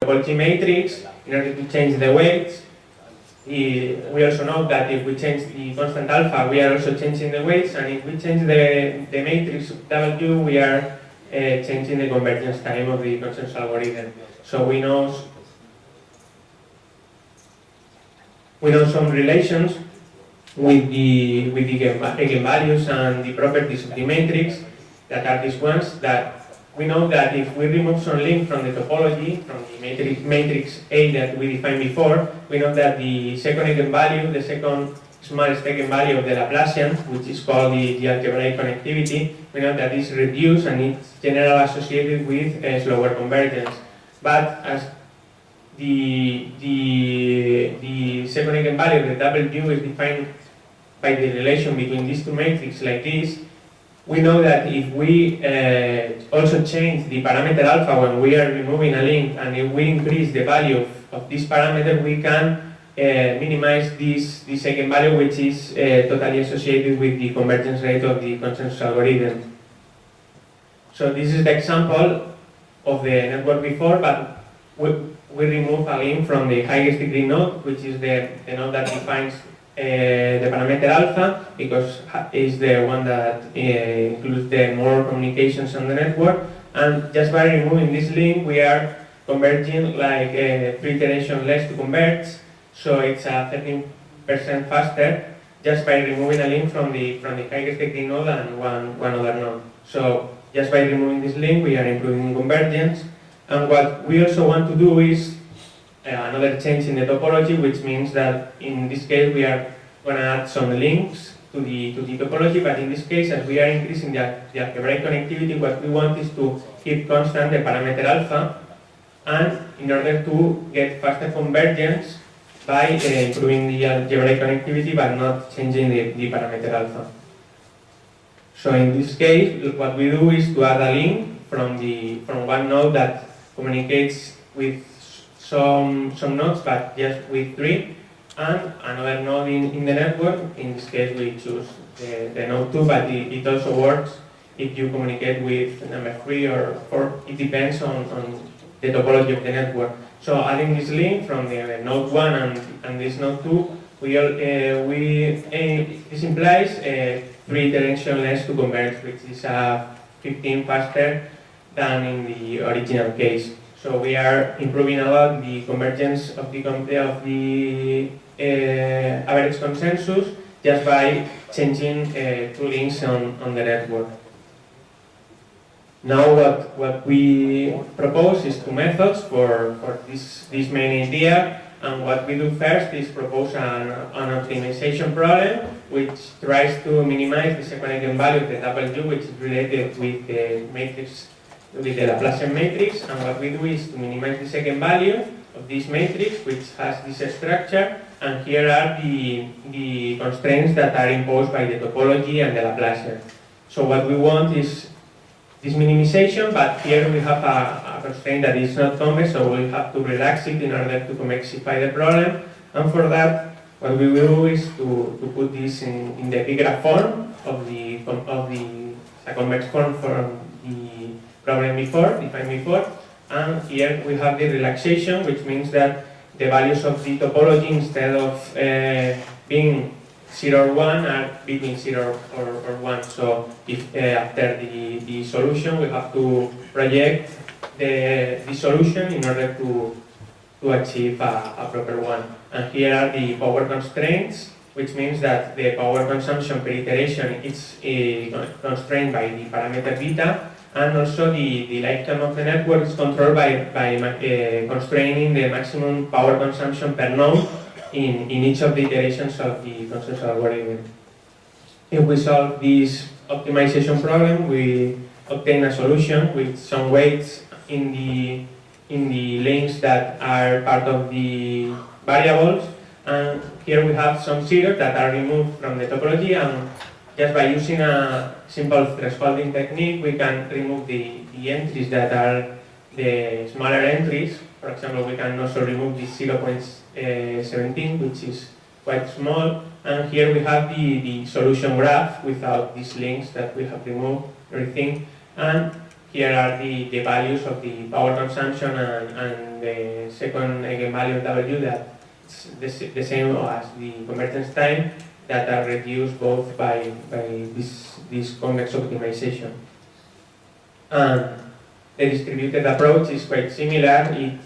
topology matrix in order to change the weights. We also know that if we change the constant alpha, we are also changing the weights, and if we change the matrix W, we are changing the convergence time of the consensus algorithm. So we know some relations with the eigenvalues and the properties of the matrix that are these ones, that we know that if we remove some link from the topology, from the matrix A that we defined before, we know that the second eigenvalue, the second smallest eigenvalue of the Laplacian, which is called the algebraic connectivity, we know that it's reduced and it's generally associated with slower convergence. But as the second eigenvalue, the W, is defined by the relation between these two matrices like this, we know that if we also change the parameter alpha when we are removing a link, and if we increase the value of this parameter, we can minimize this eigenvalue, which is totally associated with the convergence rate of the consensus algorithm. So this is the example of the network before, but we remove a link from the highest degree node, which is the node that defines the parameter alpha, because it's the one that includes the more communications on the network, and just by removing this link we are converging like 3 iterations less to converge, so it's a 13% faster just by removing a link from the highest degree node and one other node. So just by removing this link we are improving convergence, and what we also want to do is another change in the topology, which means that in this case we are going to add some links to the topology, but in this case, as we are increasing the algebraic connectivity, what we want is to keep constant the parameter alpha, and in order to get faster convergence by improving the algebraic connectivity but not changing the parameter alpha. So in this case, what we do is to add a link from one node that communicates with some nodes, but just with 3, and another node in the network. In this case we choose the node 2, but it also works if you communicate with number 3 or 4. It depends on the topology of the network. So adding this link from the node 1 and this node 2, this implies 3 iterations less to converge, which is 15 faster than in the original case. So we are improving a lot the convergence of the average consensus just by changing 2 links on the network. Now what we propose is 2 methods for this main idea, and what we do first is propose an optimization problem which tries to minimize the second eigenvalue of the W, which is related with the matrix, with the Laplacian matrix, and what we do is to minimize the second value of this matrix, which has this structure, and here are the constraints that are imposed by the topology and the Laplacian. So what we want is this minimization, but here we have a constraint that is not convex, so we'll have to relax it in order to convexify the problem, and for that what we will do is to put this in the bigger form of the convex form from the problem defined before, and here we have the relaxation, which means that the values of the topology, instead of being 0 or 1, are between 0 or 1. So if after the solution we have to project the solution in order to achieve a proper one. And here are the power constraints, which means that the power consumption per iteration is constrained by the parameter beta, and also the lifetime of the network is controlled by constraining the maximum power consumption per node in each of the iterations of the consensus algorithm. If we solve this optimization problem, we obtain a solution with some weights in the links that are part of the variables, and here we have some zeros that are removed from the topology, and just by using a simple thresholding technique we can remove the entries that are the smaller entries. For example, we can also remove the 0.17, which is quite small, and here we have the solution graph without these links that we have removed, everything. And here are the values of the power consumption and the second eigenvalue of W that's the same as the convergence time, that are reduced both by this convex optimization. And the distributed approach is quite similar. It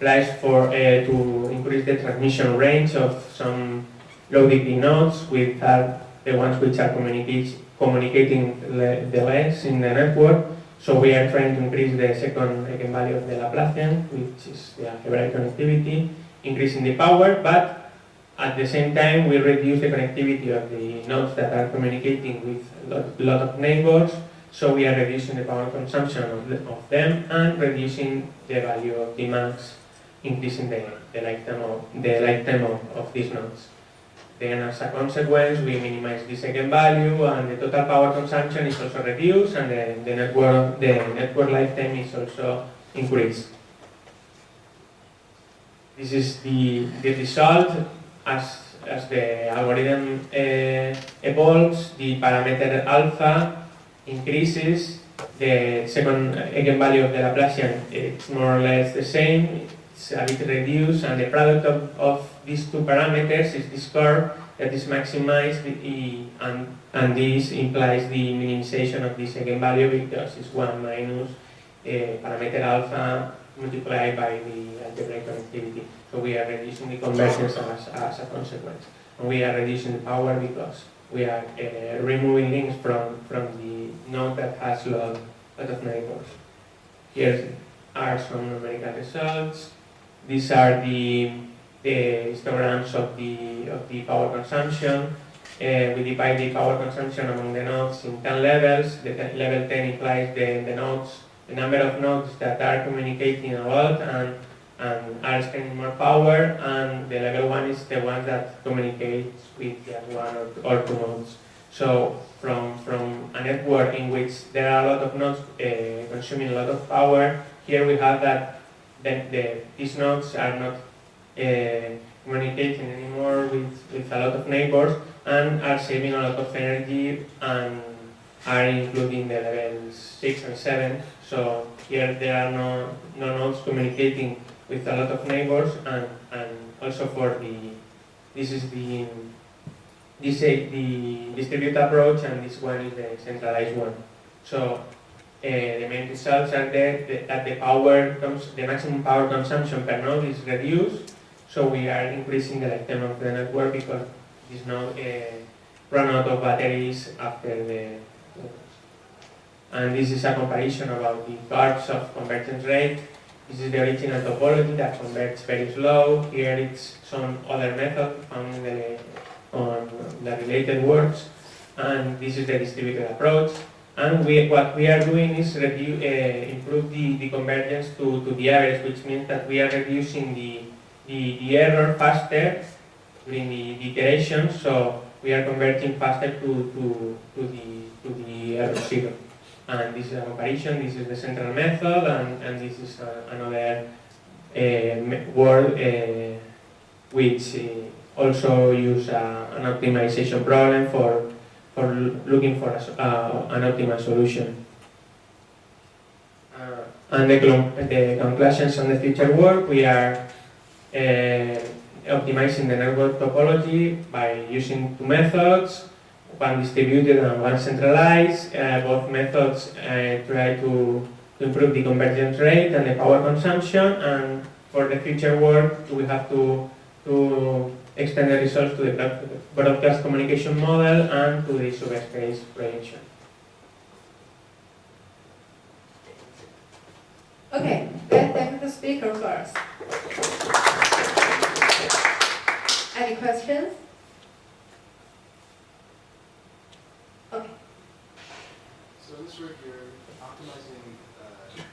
applies to increase the transmission range of some low DP nodes, which are the ones which are communicating the less in the network. So we are trying to increase the second eigenvalue of the Laplacian, which is the algebraic connectivity, increasing the power, but at the same time we reduce the connectivity of the nodes that are communicating with a lot of neighbors. So we are reducing the power consumption of them and reducing the value of the max, increasing the lifetime of these nodes. Then as a consequence, we minimize this eigenvalue, and the total power consumption is also reduced, and the network lifetime is also increased. This is the result. As the algorithm evolves, the parameter alpha increases. The second eigenvalue of the Laplacian, it's more or less the same. It's a bit reduced, and the product of these two parameters is this curve that is maximized, and this implies the minimization of this eigenvalue, because it's 1 minus parameter alpha multiplied by the algebraic connectivity. So we are reducing the convergence as a consequence. And we are reducing the power because we are removing links from the node that has a lot of neighbors. Here are some numerical results. These are the histograms of the power consumption. We divide the power consumption among the nodes in 10 levels. The level 10 implies the number of nodes that are communicating a lot and are spending more power, and the level 1 is the one that communicates with just one or two nodes. So from a network in which there are a lot of nodes consuming a lot of power, here we have that these nodes are not communicating anymore with a lot of neighbors, and are saving a lot of energy, and are including the levels 6 and 7. So here there are no nodes communicating with a lot of neighbors, and also this is the distributed approach, and this one is the centralized one. So the main results are that the maximum power consumption per node is reduced. So we are increasing the lifetime of the network, because this node run out of batteries after the. And this is a comparison about the curves of convergence rate. This is the original topology that converges very slow. Here it's some other method found on the related works, and this is the distributed approach. And what we are doing is improve the convergence to the average, which means that we are reducing the error faster during the iteration. So we are converging faster to the error zero. And this is a comparison. This is the central method, and this is another word which also use an optimization problem for looking for an optimal solution. And the conclusions on the future work, we are optimizing the network topology by using two methods, one distributed and one centralized. Both methods try to improve the convergence rate and the power consumption, and for the future work we have to extend the results to the broadcast communication model and to the subspace projection. Okay, let's thank the speaker first. Any questions? Okay. So in this work, you're optimizing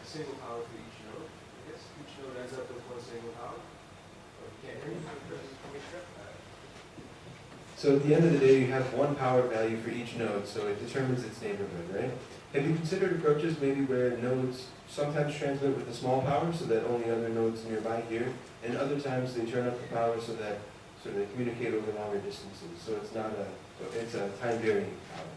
single power for each node. I guess each node ends up with one single power. Oh, you can't hear me? So at the end of the day, you have one power value for each node, so it determines its neighborhood, right? Have you considered approaches maybe where nodes sometimes transmit with a small power so that only other nodes nearby hear, and other times they turn up the power so that they communicate over longer distances, so it's a time varying power?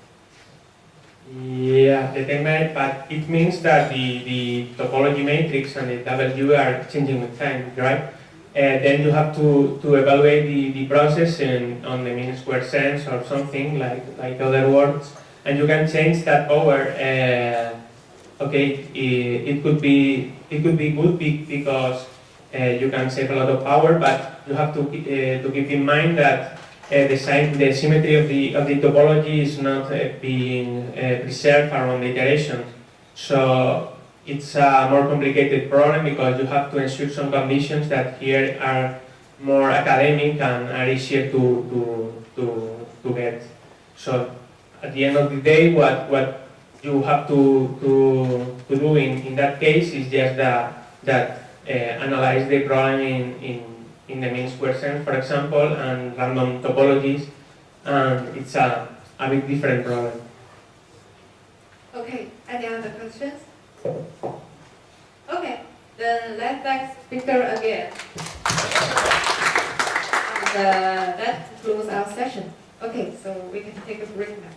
Yeah, the template, but it means that the topology matrix and the W are changing with time, right? Then you have to evaluate the process on the mean square sense or something like other words, and you can change that power. Okay, it could be good because you can save a lot of power, but you have to keep in mind that the symmetry of the topology is not being preserved around the iterations. So it's a more complicated problem because you have to ensure some conditions that here are more academic and are easier to get. So at the end of the day, what you have to do in that case is just analyze the problem in the mean square sense, for example, and random topologies, and it's a bit different problem. Okay, any other questions? Okay, then let's thank speaker again. And that concludes our session. Okay, so we can take a break now.